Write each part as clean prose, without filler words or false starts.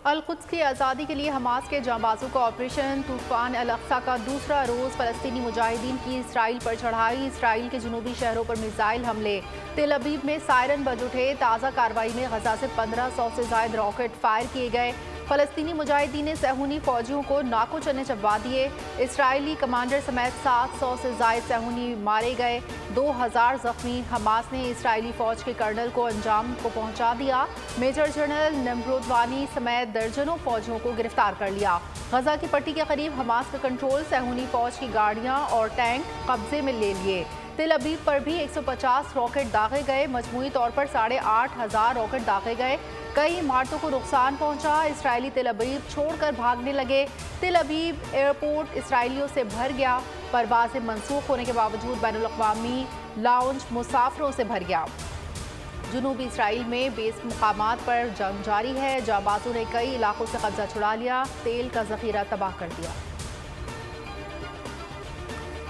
Al-Quds की आज़ादी के लिए हमास के जांबाजों का ऑपरेशन तूफान अल-अक्सा का दूसरा रोज़ फ़लस्तीनी मुजाहिदीन की इसराइल पर चढ़ाई। इसराइल के जनूबी शहरों पर मिसाइल हमले। तेल अवीव में सायरन बज उठे। ताज़ा कार्रवाई में गजा से 1500 से ज़ायद रॉकेट फायर किए गए। फ़लस्तीनी मुजाहिदीन ने सहूनी फ़ौजियों को नाको चने चबवा दिए। इसराइली कमांडर समेत 700 से ज़ायद सहूनी मारे गए। 2000 जख्मी। हमास ने इसराइली फ़ौज के कर्नल को अंजाम को पहुंचा दिया। मेजर जनरल नमरोदवानी समेत दर्जनों फ़ौजियों को गिरफ्तार कर लिया। गजा की पट्टी के करीब हमास का कंट्रोल। सहूनी फ़ौज की गाड़ियाँ और टैंक कब्जे में ले लिए। तेल अवीव पर भी 150 रॉकेट दागे गए। मजमूई तौर पर 8500 रॉकेट दागे गए। कई इमारतों को नुकसान पहुंचा। इसराइली तेल अवीव छोड़कर भागने लगे। तेल अवीव एयरपोर्ट इसराइलियों से भर गया। परवाज़ें मनसूख होने के बावजूद बैनुल-अक़वामी लाउंज मुसाफिरों से भर गया। जनूबी इसराइल में बेस मुकामात पर जंग जारी है। जांबाजों ने कई इलाकों से कब्जा छुड़ा लिया। तेल का जखीरा तबाह कर दिया।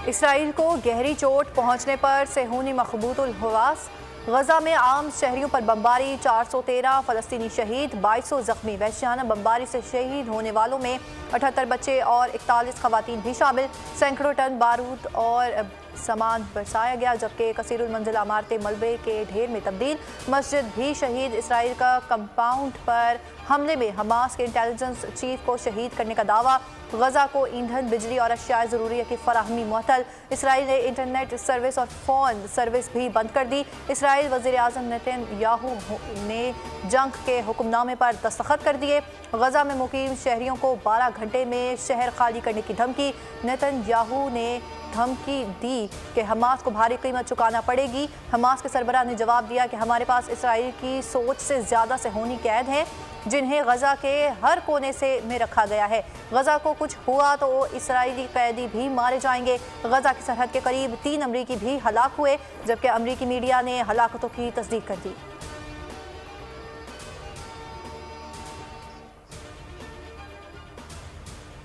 इसराइल को गहरी चोट पहुंचने पर सेहूनी मखबूतुल हवास। गजा में आम शहरियों पर बमबारी। 413 फ़लस्तीनी शहीद, 2200 जख्मी। वहशियाना बमबारी से शहीद होने वालों में 78 बच्चे और 41 खवातीन भी शामिल। सैकड़ों टन बारूद और सामान बरसाया गया, जबकि कसीरुल मंजिला इमारतें मलबे के ढेर में तब्दील। मस्जिद भी शहीद। इसराइल का कंपाउंड पर हमले में हमास के इंटेलिजेंस चीफ को शहीद करने का दावा। गजा को ईंधन, बिजली और अशियाए ज़रूरी की फराहमी मुअत्तल। इसराइल ने इंटरनेट सर्विस और फ़ोन सर्विस भी बंद कर दी। इसराइल वज़ीर आज़म नेतन्याहू ने जंग के हुक्मनामे पर दस्तखत कर दिए। गजा में मुकीम शहरियों को 12 घंटे में शहर खाली करने की धमकी। नेतन्याहू ने धमकी दी कि हमास को भारी कीमत चुकाना पड़ेगी। हमास के सरबराह ने जवाब दिया कि हमारे पास इसराइल की सोच से ज़्यादा सेहूनी कैद हैं, जिन्हें गजा के हर कोने से में रखा गया है। गजा को कुछ हुआ तो इसराइली कैदी भी मारे जाएंगे। गजा की सरहद के करीब 3 अमरीकी भी हलाक हुए, जबकि अमरीकी मीडिया ने हलाकतों की तस्दीक कर दी।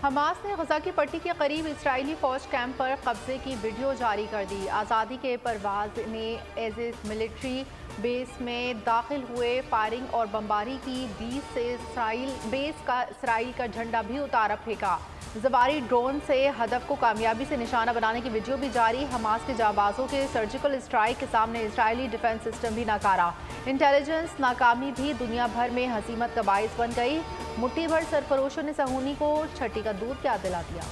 हमास ने गजा की पट्टी के करीब इसराइली फ़ौज कैंप पर कब्जे की वीडियो जारी कर दी। आज़ादी के परवाज़ ने एज़िज़ मिलिट्री बेस में दाखिल हुए। फायरिंग और बमबारी की। 20 से इसराइल का झंडा भी उतारा फेंका। जवारी ड्रोन से हदफ को कामयाबी से निशाना बनाने की वीडियो भी जारी। हमास के जाबाजों के सर्जिकल स्ट्राइक के सामने इसराइली डिफेंस सिस्टम भी नाकारा। इंटेलिजेंस नाकामी भी दुनिया भर में हसीमत का बाइस बन गई। मुट्ठी भर सरफरोशों ने सहूनी को छठी का दूध क्या दिला दिया।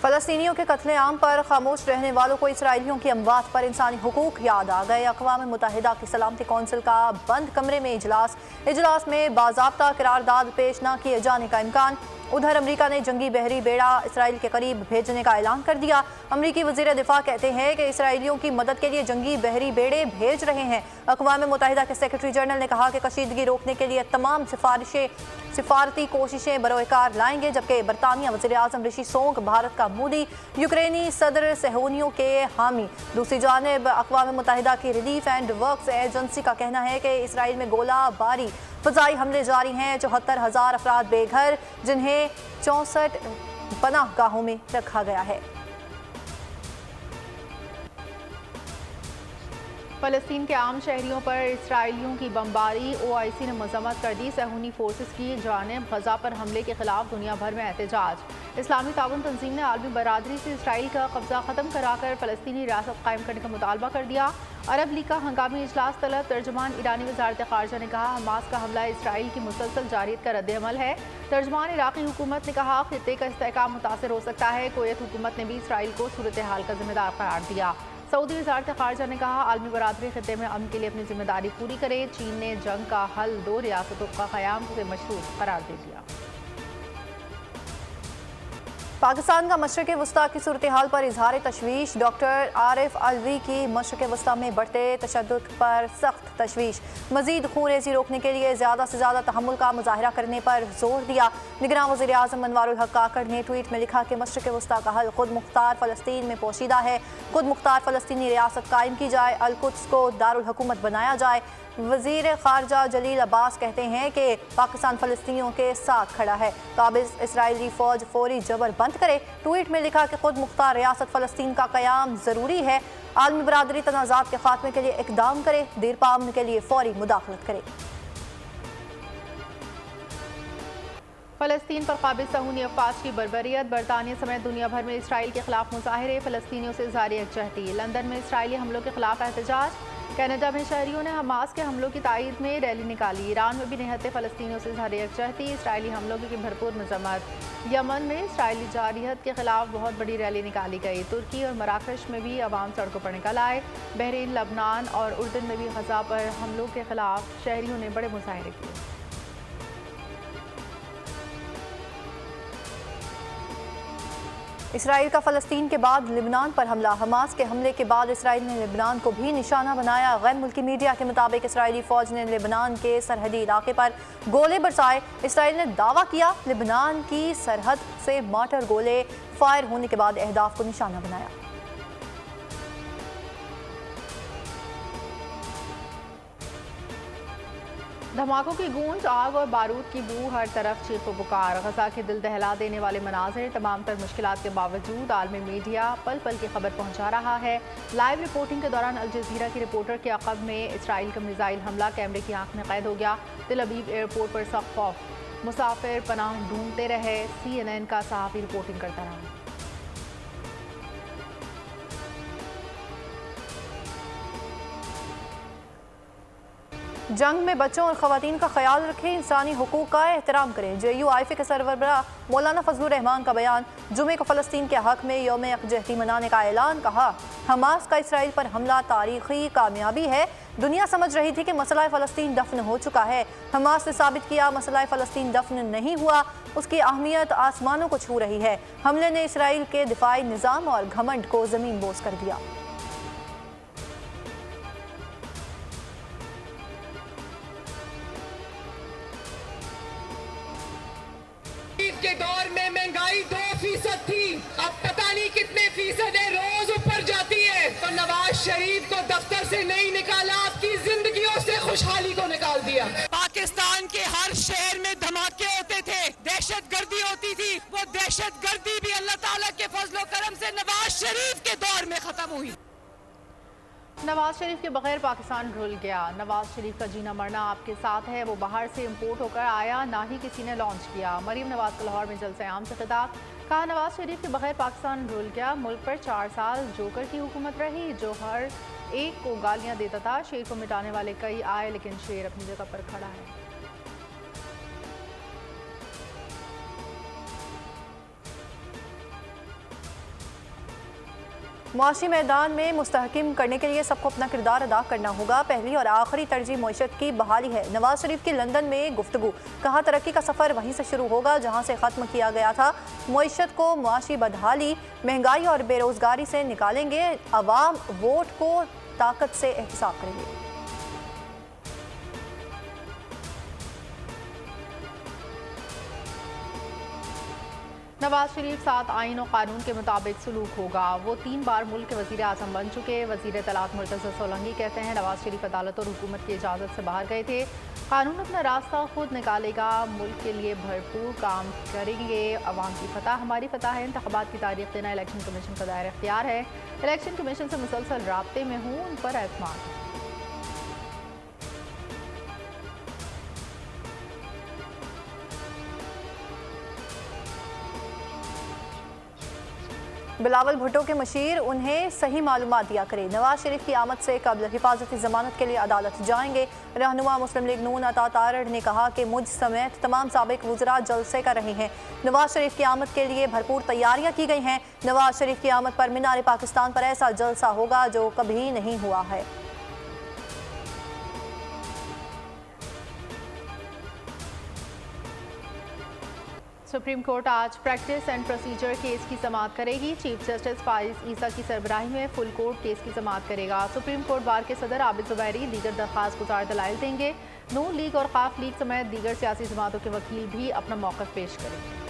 फ़लस्तीनियों के कत्लेआम पर खामोश रहने वालों को इसराइलियों की अमवात पर इंसानी हुकूक याद आ गए। अक़वाम मुत्तहिदा की सलामती कौंसिल का बंद कमरे में इजलास में बाज़ाब्ता करारदाद पेश न किए जाने का इम्कान। उधर अमरीका ने जंगी बहरी बेड़ा इसराइल के करीब भेजने का ऐलान कर दिया। अमरीकी वज़ीर दिफा कहते हैं कि इसराइलियों की मदद के लिए जंगी बहरी बेड़े भेज रहे हैं। अक़वाम मुत्तहिदा के सेक्रेटरी जनरल ने कहा कि कशीदगी रोकने के लिए तमाम सिफारती कोशिशें बरोकार लाएंगे, जबकि बरतानिया वज़ीर आज़म ऋषि सुनक भारत का मोदी, यूक्रेनी सदर सहूनियों के हामी। दूसरी जानिब अक़वाम मुत्तहिदा की रिलीफ एंड वर्क्स एजेंसी का कहना है कि इसराइल में गोलाबारी, फ़ज़ाई हमले जारी हैं। 74,000 अफराद बेघर, जिन्हें 64 पनाहगाहों में रखा गया है। फ़लस्तीन के आम शहरियों पर इसराइलियों की बमबारी। OIC ने मजम्मत कर दी। सहूनी फोर्सेस की जानिब गजा पर हमले के खिलाफ दुनिया भर में एहतजाज। इस्लामी ताउन तंजीम ने आलमी बरादरी से इसराइल का कब्जा ख़त्म कराकर फ़लस्तीनी रियासत कायम करने का मुतालबा कर दिया। अरब लीग का हंगामी इजलास तलब। तर्जुमान ईरानी वज़ारत ख़ारजा ने कहा हमास का हमला इसराइल की मुसलसल जारियत का रद्द-ए-अमल है। तर्जुमान इराक़ी हुकूमत ने कहा खित्ते का इस्तेहकाम मुतासर हो सकता है। कुवैत हुकूमत ने भी इसराइल को सूरत हाल का जिम्मेदार करार दिया। सऊदी वज़ारत ख़ारजा ने कहा आलमी बरादरी खित्ते में अमन के लिए अपनी जिम्मेदारी पूरी करे। चीन ने जंग का हल 2 रियासतों का क़याम से मशरूत करार दे दिया। पाकिस्तान का मशरक़ वस्ता की सूरत हाल पर इजहार तशवीश। डॉक्टर आरिफ अलवी की मशरक़ वस्ता में बढ़ते तशद्दुद पर सख्त तशवीश। मज़ीद खूनरेज़ी रोकने के लिए ज़्यादा से ज़्यादा तहम्मुल का मुज़ाहिरा करने पर जोर दिया। निगरान वज़ीर आज़म अनवारुल हक काकड़ ने ट्वीट में लिखा कि मशरक़ वस्ता का हल खुद मुख्तार फ़लस्तीन में पोशीदा है। खुद मुख्तार फ़लस्तीनी रियासत कायम की जाए। अल-कुद्स को दारुल हुकूमत बनाया जाए। वजीर खारजा जलील अब्बास कहते हैं कि पाकिस्तान फ़लस्तीनियों के साथ खड़ा है। काबिज इसराइली फ़ौज फौरी जबर बंद करे। ट्वीट में लिखा कि खुद मुख्तार रियासत फ़लस्तीन का क़याम ज़रूरी है। आलमी बरादरी तनाज़ात के खात्मे के लिए इक़दाम करे। देरपा अमन के लिए फौरी मुदाखलत करे। फ़लस्तीन पर काबिज सहूनी अफवाज की बर्बरियत। बरतानिया समेत दुनिया भर में इसराइल के खिलाफ मुजाहिरे। फ़लस्तीनियों से इज़हार यकजहती। लंदन में इसराइली हमलों के खिलाफ एहतजाज। कनाडा में शहरियों ने हमास के हमलों की तायद में रैली निकाली। ईरान में भी निहत्ते फ़लस्तीनियों से इज़हार यकजहती। इसराइली हमलों की भरपूर मजम्मत। यमन में इसराइली जारहियत के खिलाफ बहुत बड़ी रैली निकाली गई। तुर्की और मराकश में भी अवाम सड़कों पर निकल आए। बहरीन, लबनान और उर्दन में भी गजा पर हमलों के खिलाफ शहरियों ने बड़े मुजाहरे किए। इसराइल का फ़लस्तीन के बाद लिबनान पर हमला। हमास के हमले के बाद इसराइल ने लिबनान को भी निशाना बनाया। गैर मुल्की मीडिया के मुताबिक इसराइली फ़ौज ने लिबनान के सरहदी इलाके पर गोले बरसाए। इसराइल ने दावा किया लिबनान की सरहद से मार्टर गोले फायर होने के बाद अहदाफ को निशाना बनाया। धमाकों की गूंज, आग और बारूद की बू, हर तरफ चीख पुकार। गजा के दिल दहला देने वाले मनाजिर। तमाम तर मुश्किलात के बावजूद आलमी मीडिया पल पल की खबर पहुंचा रहा है। लाइव रिपोर्टिंग के दौरान अल जज़ीरा की रिपोर्टर के अक़ब में इसराइल का मिसाइल हमला कैमरे की आंख में कैद हो गया। तेल अवीव एयरपोर्ट पर सख्त खौफ। मुसाफिर पनाह ढूंढते रहे। CNN का सहाफ़ी रिपोर्टिंग करता रहा। जंग में बच्चों और ख़वातीन का ख्याल रखें, इंसानी हुकूक का एहतराम करें। JUIF के सरबराह मौलाना फजलुर रहमान का बयान। जुमे को फ़लस्तीन के हक़ में यौम यकजहती मनाने का ऐलान। कहा हमास का इसराइल पर हमला तारीख़ी कामयाबी है। दुनिया समझ रही थी कि मसला फ़लस्तीन दफन हो चुका है। हमास ने साबित किया मसला फ़लस्तीन दफन नहीं हुआ। उसकी अहमियत आसमानों को छू रही है। हमले ने इसराइल के दिफाई निज़ाम और घमंड को ज़मीन बोस कर दिया। के दौर में महंगाई 2% थी, अब पता नहीं कितने फीसद है, रोज ऊपर जाती है। तो नवाज शरीफ को दफ्तर से नहीं निकाला, आपकी जिंदगियों से खुशहाली को निकाल दिया। पाकिस्तान के हर शहर में धमाके होते थे, दहशत गर्दी होती थी। वो दहशत गर्दी भी अल्लाह ताला के फजलो करम से नवाज शरीफ के दौर में खत्म हुई। नवाज शरीफ के बगैर पाकिस्तान रुल गया। नवाज शरीफ का जीना मरना आपके साथ है। वो बाहर से इंपोर्ट होकर आया, ना ही किसी ने लॉन्च किया। मरीम नवाज का लाहौर में जलसे आम से खिताब। कहा नवाज शरीफ के बगैर पाकिस्तान रुल गया। मुल्क पर 4 साल जोकर की हुकूमत रही, जो हर एक को गालियां देता था। शेर को मिटाने वाले कई आए, लेकिन शेर अपनी जगह पर खड़ा है। मुआशी मैदान में मुस्तहकिम करने के लिए सबको अपना किरदार अदा करना होगा। पहली और आखिरी तरजीह मईशत की बहाली है। नवाज शरीफ की लंदन में गुफ्तगू। कहा तरक्की का सफ़र वहीं से शुरू होगा जहां से ख़त्म किया गया था। मईशत को मुआशी बदहाली, महंगाई और बेरोज़गारी से निकालेंगे। अवाम वोट को ताकत से एहतिसाब करेंगे। नवाज शरीफ साथ आइन और कानून के मुताबिक सलूक होगा। वो 3 बार मुल्क के वज़ीर आज़म बन चुके। वज़ीर तलात मुर्तज़ा सोलंकी कहते हैं नवाज शरीफ अदालत और हुकूमत की इजाज़त से बाहर गए थे। कानून अपना रास्ता खुद निकालेगा। मुल्क के लिए भरपूर काम करेंगे। अवाम की फतह हमारी फतह है। इंतख़ाबात की तारीख देना इलेक्शन कमीशन का दायरा इख्तियार है। इलेक्शन कमीशन से मुसलसल राब्ते में हूँ, उन पर एतमाद है। बिलावल भुट्टो के मशीर, उन्हें सही मालूमात दिया करें। नवाज शरीफ की आमद से कबल हिफाजती जमानत के लिए अदालत जाएंगे। रहनुमा मुस्लिम लीग नून अता तारड़ ने कहा कि मुझ समेत तमाम साबिक वज़रा जलसे कर रहे हैं। नवाज शरीफ की आमद के लिए भरपूर तैयारियां की गई हैं। नवाज शरीफ की आमद पर मीनार पाकिस्तान पर ऐसा जलसा होगा जो कभी नहीं हुआ है। सुप्रीम कोर्ट आज प्रैक्टिस एंड प्रोसीजर केस की समाअत करेगी। चीफ जस्टिस फाइज ईसा की सरबराही में फुल कोर्ट केस की समाअत करेगा। सुप्रीम कोर्ट बार के सदर आबिद ज़ुबैरी दीगर दरख्वास्त गुजार दलाइल देंगे। नून लीग और खाफ लीग समेत दीगर सियासी जमातों के वकील भी अपना मौक़िफ़ पेश करेंगे।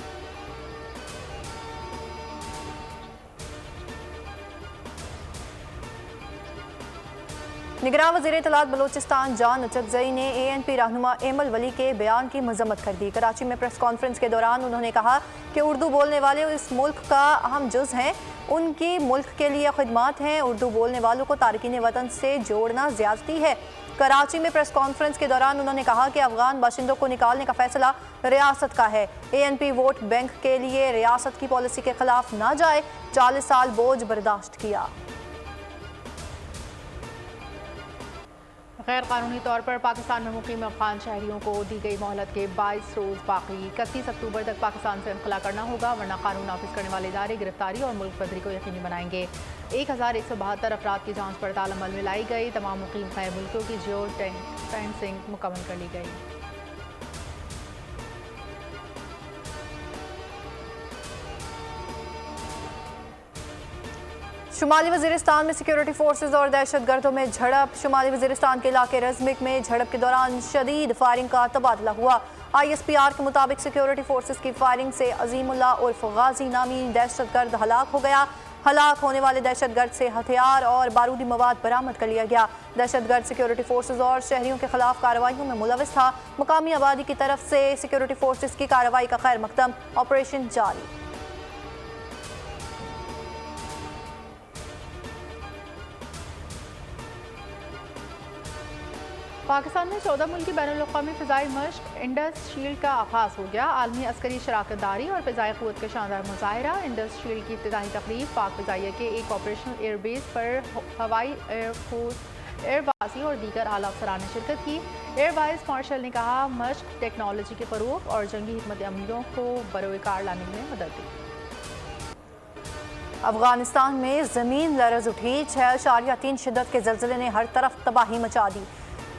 निगरान वज़ीर इत्तलात बलोचिस्तान जान अचकज़ई ने ANP रहनुमा एमल वली के बयान की मजम्मत कर दी। कराची में प्रेस कॉन्फ्रेंस के दौरान उन्होंने कहा कि उर्दू बोलने वाले इस मुल्क का अहम जुज़ हैं, उनकी मुल्क के लिए खिदमात हैं। उर्दू बोलने वालों को तारकीन वतन से जोड़ना ज़्यादती है। कराची में प्रेस कॉन्फ्रेंस के दौरान उन्होंने कहा कि अफगान बाशिंदों को निकालने का फैसला रियासत का है। ANP वोट बैंक के लिए रियासत की पॉलिसी के खिलाफ ना जाए। 40 साल बोझ बर्दाश्त किया। गैर कानूनी तौर पर पाकिस्तान में मुकीम अफगान शहरियों को दी गई मोहलत के 22 रोज़ बाकी। 31 अक्टूबर तक पाकिस्तान से इनखला करना होगा, वरना कानून नाफिज करने वाले इदारे गिरफ्तारी और मुल्क बदरी को यकीनी बनाएंगे। 1172 अफराद की जांच पड़ताल अमल में लाई गई। तमाम मुकीम गैर मुल्कियों की जियो फेंसिंग मुकम्मल कर ली गई। शुमाली वजीरिस्तान में सिक्योरिटी फोर्सेज और दहशतगर्दों में झड़प। शुमाली वजीरिस्तान के इलाके रज़मिक में झड़प के दौरान शदीद फायरिंग का तबादला हुआ। ISPR के मुताबिक सिक्योरिटी फोर्सेज की फायरिंग से अजीमुल्लाह उर्फ गाजी नामी दहशतगर्द हलाक हो गया। हलाक होने वाले दहशतगर्द से हथियार और बारूदी मवाद बरामद कर लिया गया। दहशतगर्द सिक्योरिटी फोर्सेज और शहरियों के खिलाफ कार्रवाइयों में मुलविस था। मुकामी आबादी की तरफ से सिक्योरिटी फोर्सेज की कार्रवाई का खैर मकदम, ऑपरेशन जारी। पाकिस्तान में 14 मुल्की बैनुल-अक़वामी फ़िज़ाई मश्क इंडस शील्ड का आगाज़ हो गया। आलमी अस्करी शराकतदारी और फ़िज़ाई क़ुव्वत का शानदार मुज़ाहिरा। इंडस शील्ड की इब्तिदाई तक़रीब पाक फ़िज़ाइया के एक ऑपरेशनल एयरबेस पर हवाई एयरफोर्स एयरबाजी और दीगर आला अफसरान ने शिरकत की। एयर वाइस मार्शल ने कहा मश्क टेक्नोलॉजी के फ़रोग़ और जंगी हिकमत अमलियों को बरोकार लाने में मदद दी। अफगानिस्तान में ज़मीन लरज़ उठी। 6.3 शिद्दत के ज़लज़ले ने हर तरफ तबाही मचा दी।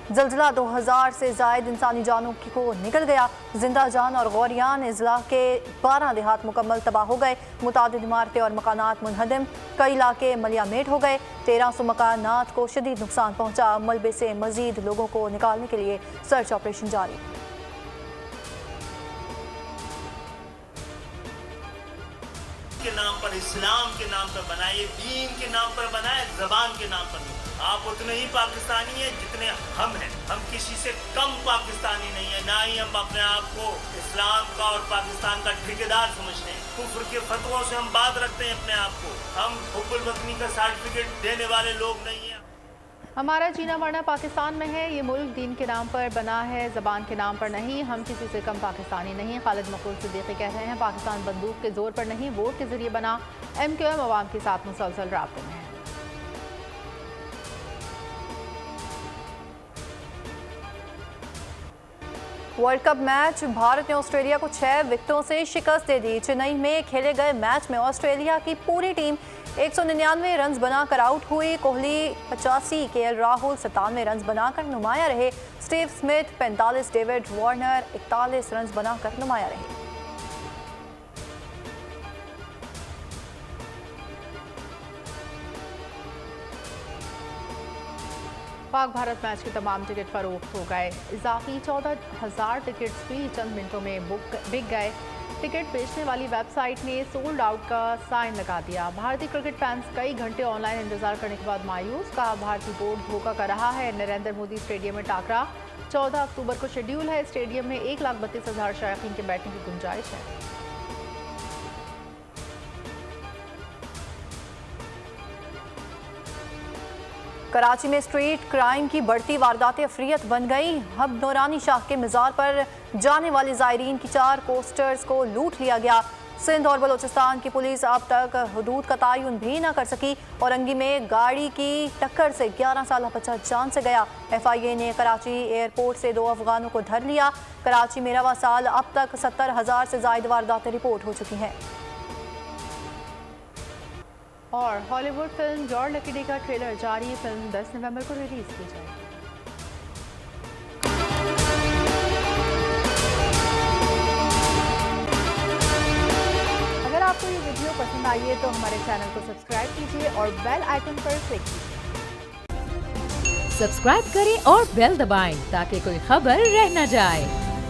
ज़लज़ला 2000 से ज़ायद इंसानी जानों को निकल गया। जिंदा जान और गौरियान अजला के 12 देहात मुकम्मल तबाह हो गए। मुतादिद इमारतें और मकानात मुनहदम, कई इलाके मलियामेट हो गए। 1300 मकानात को शदीद नुकसान पहुँचा। मलबे से मजीद लोगों को निकालने के लिए सर्च ऑपरेशन जारी। के नाम पर, इस्लाम के नाम पर बनाए, दीन के नाम पर बनाए, जबान के नाम पर नहीं। आप उतने ही पाकिस्तानी हैं जितने हम हैं। हम किसी से कम पाकिस्तानी नहीं है, ना ही हम अपने आप को इस्लाम का और पाकिस्तान का ठेकेदार समझते हैं। कुफ्र के फतवों से हम बात रखते हैं अपने आप को। हम हुब्बुल वतनी का सर्टिफिकेट देने वाले लोग नहीं हैं। हमारा जीना मरना पाकिस्तान में है। ये मुल्क दीन के नाम पर बना है, ज़बान के नाम पर नहीं। हम किसी से कम पाकिस्तानी नहीं। खालिद मकबूल सिद्दीकी कह रहे हैं पाकिस्तान बंदूक के जोर पर नहीं, वोट के जरिए बना। MQM अवाम के साथ मुसलसल राब्ते में है। वर्ल्ड कप मैच, भारत ने ऑस्ट्रेलिया को 6 विकेटों से शिकस्त दे दी। चेन्नई में खेले गए मैच में ऑस्ट्रेलिया की पूरी टीम 199 रन बनाकर आउट हुई। कोहली 85, KL राहुल 97 रन बनाकर नुमाया रहे। Steve Smith 45, David Warner 41 run बनाकर नुमाया रहे। पाक भारत मैच के तमाम टिकट फरोख्त हो गए। इजाफी 14,000 टिकट्स भी चंद मिनटों में बिक गए। टिकट बेचने वाली वेबसाइट ने सोल्ड आउट का साइन लगा दिया। भारतीय क्रिकेट फैंस कई घंटे ऑनलाइन इंतजार करने के बाद मायूस। कहा भारतीय बोर्ड धोखा कर रहा है। नरेंद्र मोदी स्टेडियम में टाकरा 14 अक्टूबर को शेड्यूल है। स्टेडियम में 1,32,000 शायकीन के बैठने की गुंजाइश है। कराची में स्ट्रीट क्राइम की बढ़ती वारदातें अफरियत बन गई। अब नूरानी शाह के मज़ार पर जाने वाले ज़ायरीन की 4 कोस्टर्स को लूट लिया गया। सिंध और बलोचिस्तान की पुलिस अब तक हदूद का तयन भी न कर सकी। औरंगी में गाड़ी की टक्कर से 11 साल बच्चा जान से गया। FIA ने कराची एयरपोर्ट से 2 अफगानों को धर लिया। कराची में रवा साल अब तक 70,000 से ज़ायद वारदातें रिपोर्ट हो चुकी हैं। और Hollywood film your lucky day का ट्रेलर जारी। फिल्म 10 नवंबर को रिलीज की जाएगी। अगर आपको ये वीडियो पसंद आई है तो हमारे चैनल को सब्सक्राइब कीजिए और बेल आइकन पर क्लिक कीजिए। सब्सक्राइब करें और बेल दबाएं ताकि कोई खबर रह न जाए।